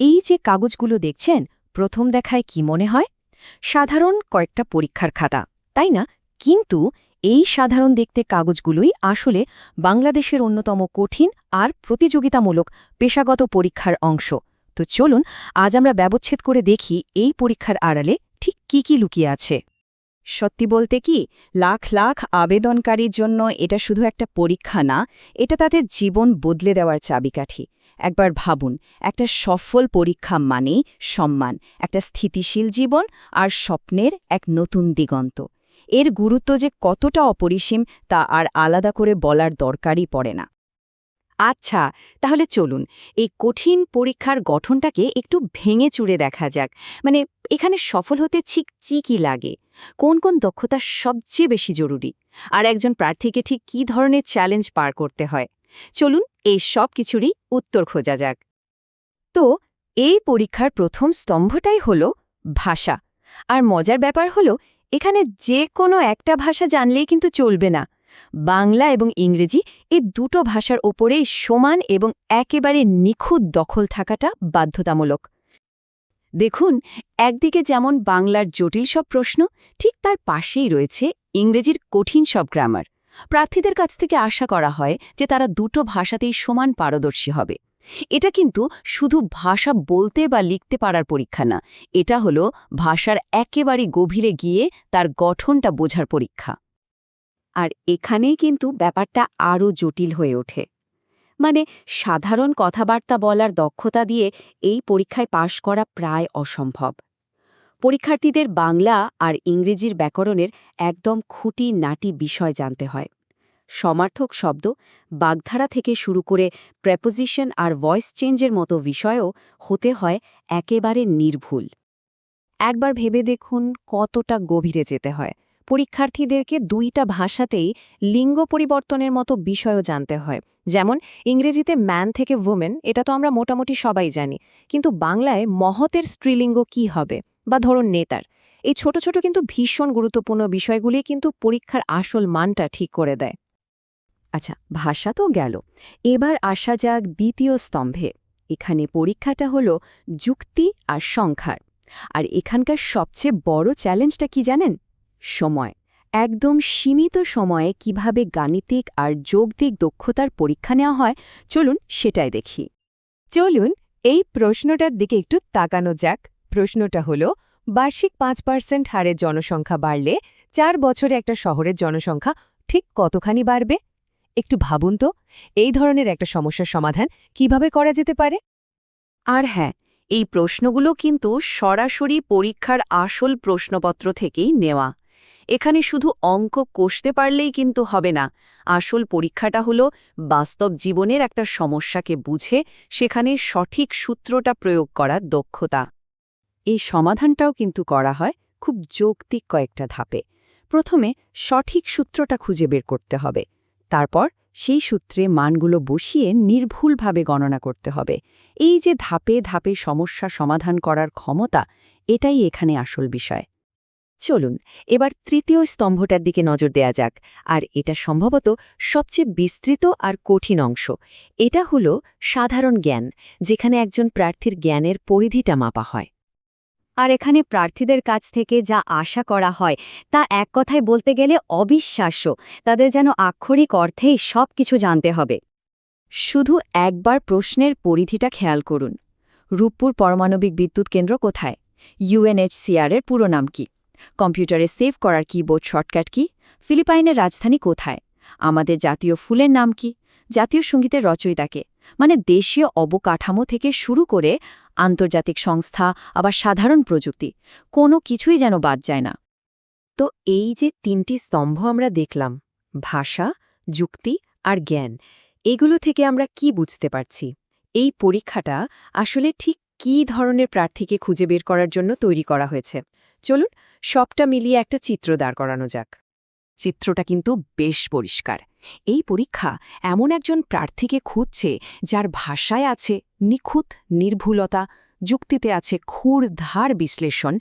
এই যে কাগজগুলো দেখছেন প্রথম দেখায় কি মনে হয় সাধারণ কয়েকটা পরীক্ষার খাতা তাই না কিন্তু এই সাধারণ দেখতে কাগজগুলোই আসলে বাংলাদেশের অন্যতম কঠিন আর প্রতিযোগিতামূলক পেশাগত পরীক্ষার অংশ তো চলুন আজ আমরা ব্যবচ্ছেদ করে দেখি এই পরীক্ষার আড়ালে ঠিক কি লুকিয়ে আছে সত্যি বলতে কি লাখ লাখ আবেদনকারীর জন্য এটা শুধু একটা পরীক্ষা না এটা তাদের জীবন বদলে দেওয়ার চাবিকাঠি একবার ভাবুন একটা সফল পরীক্ষা মানেই সম্মান একটা স্থিতিশীল জীবন আর স্বপ্নের এক নতুন দিগন্ত এর গুরুত্ব যে কতটা অপরিসীম তা আর আলাদা করে বলার দরকারই পড়ে না আচ্ছা তাহলে চলুন এই কঠিন পরীক্ষার গঠনটাকে একটু ভেঙে চুরে দেখা যাক মানে এখানে সফল হতে ঠিক কি লাগে কোন কোন দক্ষতা সবচেয়ে বেশি জরুরি আর একজন প্রার্থীকে ঠিক কী ধরনের চ্যালেঞ্জ পার করতে হয় চলুন এই সব কিছুরই উত্তর খোঁজা যাক তো এই পরীক্ষার প্রথম স্তম্ভটাই হল ভাষা আর মজার ব্যাপার হলো এখানে যে কোনো একটা ভাষা জানলেই কিন্তু চলবে না বাংলা এবং ইংরেজি এই দুটো ভাষার ওপরেই সমান এবং একেবারে নিখুঁত দখল থাকাটা বাধ্যতামূলক দেখুন একদিকে যেমন বাংলার জটিল সব প্রশ্ন ঠিক তার পাশেই রয়েছে ইংরেজির কঠিন সব গ্রামার প্রার্থীদের কাছ থেকে আশা করা হয় যে তারা দুটো ভাষাতেই সমান পারদর্শী হবে এটা কিন্তু শুধু ভাষা বলতে বা লিখতে পারার পরীক্ষা না এটা হলো ভাষার একেবারে গভীরে গিয়ে তার গঠনটা বোঝার পরীক্ষা আর এখানেই কিন্তু ব্যাপারটা আরও জটিল হয়ে ওঠে মানে সাধারণ কথাবার্তা বলার দক্ষতা দিয়ে এই পরীক্ষায় পাশ করা প্রায় অসম্ভব পরীক্ষার্থীদের বাংলা আর ইংরেজির ব্যাকরণের একদম খুঁটি-নাটি বিষয় জানতে হয় সমার্থক শব্দ বাগধারা থেকে শুরু করে প্রেপোজিশন আর ভয়েস চেঞ্জের মতো বিষয়ও হতে হয় একেবারে নির্ভুল একবার ভেবে দেখুন কতটা গভীরে যেতে হয় পরীক্ষার্থীদেরকে দুইটা ভাষাতেই লিঙ্গ পরিবর্তনের মতো বিষয়ও জানতে হয় যেমন ইংরেজিতে ম্যান থেকে ওমেন এটা তো আমরা মোটামুটি সবাই জানি কিন্তু বাংলায় মহতের স্ত্রীলিঙ্গ কি হবে বা ধরুন নেতার এই ছোট ছোট কিন্তু ভীষণ গুরুত্বপূর্ণ বিষয়গুলি কিন্তু পরীক্ষার আসল মানটা ঠিক করে দেয় আচ্ছা ভাষা তো গেল এবার আসা যাক দ্বিতীয় স্তম্ভে এখানে পরীক্ষাটা হলো যুক্তি আর সংখ্যার আর এখানকার সবচেয়ে বড় চ্যালেঞ্জটা কি জানেন সময় একদম সীমিত সময়ে কিভাবে গাণিতিক আর যৌক্তিক দক্ষতার পরীক্ষা নেওয়া হয় চলুন সেটাই দেখি চলুন এই প্রশ্নটার দিকে একটু তাকানো যাক প্রশ্নটা হলো বার্ষিক 5% হারে জনসংখ্যা বাড়লে 4 বছরে একটা শহরের জনসংখ্যা ঠিক কতখানি বাড়বে একটু ভাবুন তো এই ধরনের একটা সমস্যার সমাধান কিভাবে করা যেতে পারে আর হ্যাঁ এই প্রশ্নগুলো কিন্তু সরাসরি পরীক্ষার আসল প্রশ্নপত্র থেকেই নেওয়া এখানে শুধু অঙ্ক কষতে পারলেই কিন্তু হবে না আসল পরীক্ষাটা হলো বাস্তব জীবনের একটা সমস্যাকে বুঝে সেখানে সঠিক সূত্রটা প্রয়োগ করার দক্ষতা এই সমাধানটাও কিন্তু করা হয় খুব যৌক্তিক কয়েকটা ধাপে প্রথমে সঠিক সূত্রটা খুঁজে বের করতে হবে তারপর সেই সূত্রে মানগুলো বসিয়ে নির্ভুলভাবে গণনা করতে হবে এই যে ধাপে ধাপে সমস্যা সমাধান করার ক্ষমতা এটাই এখানে আসল বিষয় চলুন এবার তৃতীয় স্তম্ভটার দিকে নজর দেয়া যাক আর এটা সম্ভবত সবচেয়ে বিস্তৃত আর কঠিন অংশ এটা হলো সাধারণ জ্ঞান যেখানে একজন প্রার্থীর জ্ঞানের পরিধিটা মাপা হয় আর এখানে প্রার্থীদের কাছ থেকে যা আশা করা হয় তা এক কথায় বলতে গেলে অবিশ্বাস্য তাদের যেন আক্ষরিক অর্থেই সব কিছু জানতে হবে শুধু একবার প্রশ্নের পরিধিটা খেয়াল করুন রূপপুর পারমাণবিক বিদ্যুৎ কেন্দ্র কোথায় ইউএনএইচসিআর-এর পুরো নাম কি কম্পিউটারে সেভ করার কিবোর্ড শর্টকাট কি ফিলিপাইনের রাজধানী কোথায় আমাদের জাতীয় ফুলের নাম কি জাতীয় সঙ্গীতের রচয়িতাকে মানে দেশীয় অবকাঠামো থেকে শুরু করে আন্তর্জাতিক সংস্থা আবার সাধারণ প্রযুক্তি কোনো কিছুই যেন বাদ যায় না তো এই যে তিনটি স্তম্ভ আমরা দেখলাম ভাষা যুক্তি আর জ্ঞান এগুলো থেকে আমরা কি বুঝতে পারছি এই পরীক্ষাটা আসলে ঠিক কী ধরনের প্রার্থীকে খুঁজে বের করার জন্য তৈরি করা হয়েছে চলুন সবটা মিলিয়ে একটা চিত্র দাঁড় করানো যাক চিত্রটা কিন্তু বেশ পরিষ্কার এই পরীক্ষা এমন একজন প্রার্থীকে খুঁজছে যার ভাষায় আছে নিখুঁত নির্ভুলতা যুক্তিতে আছে ক্ষুরধার বিশ্লেষণ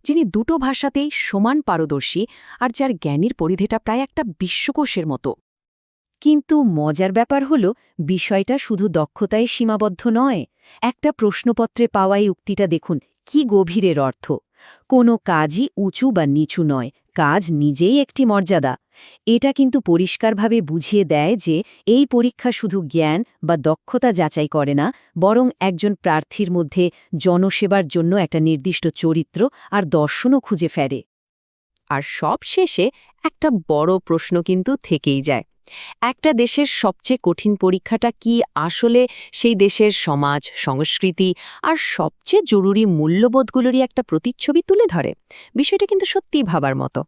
যিনি দুটো ভাষাতেই সমান পারদর্শী আর যার জ্ঞানীর পরিধিটা প্রায় একটা বিশ্বকোষের মতো কিন্তু মজার ব্যাপার হল বিষয়টা শুধু দক্ষতায় সীমাবদ্ধ নয়। একটা প্রশ্নপত্রে পাওয়া এই উক্তিটা দেখুন কি গভীরের অর্থ। কোনো কাজই উঁচু বা নিচু নয়, কাজ নিজেই একটি মর্যাদা। এটা কিন্তু পরিষ্কারভাবে বুঝিয়ে দেয় যে এই পরীক্ষা শুধু জ্ঞান বা দক্ষতা যাচাই করে না, বরং একজন প্রার্থীর মধ্যে জনসেবার জন্য একটা নির্দিষ্ট চরিত্র আর দর্শনও খুঁজে ফেরে। আর সব শেষে একটা বড় প্রশ্ন কিন্তু থেকেই যায়, একটা দেশের সবচেয়ে কঠিন পরীক্ষাটা কি আসলে সেই দেশের সমাজ, সংস্কৃতি আর সবচেয়ে জরুরি মূল্যবোধগুলোরই একটা প্রতিচ্ছবি তুলে ধরে? বিষয়টা কিন্তু সত্যিই ভাবার মতো।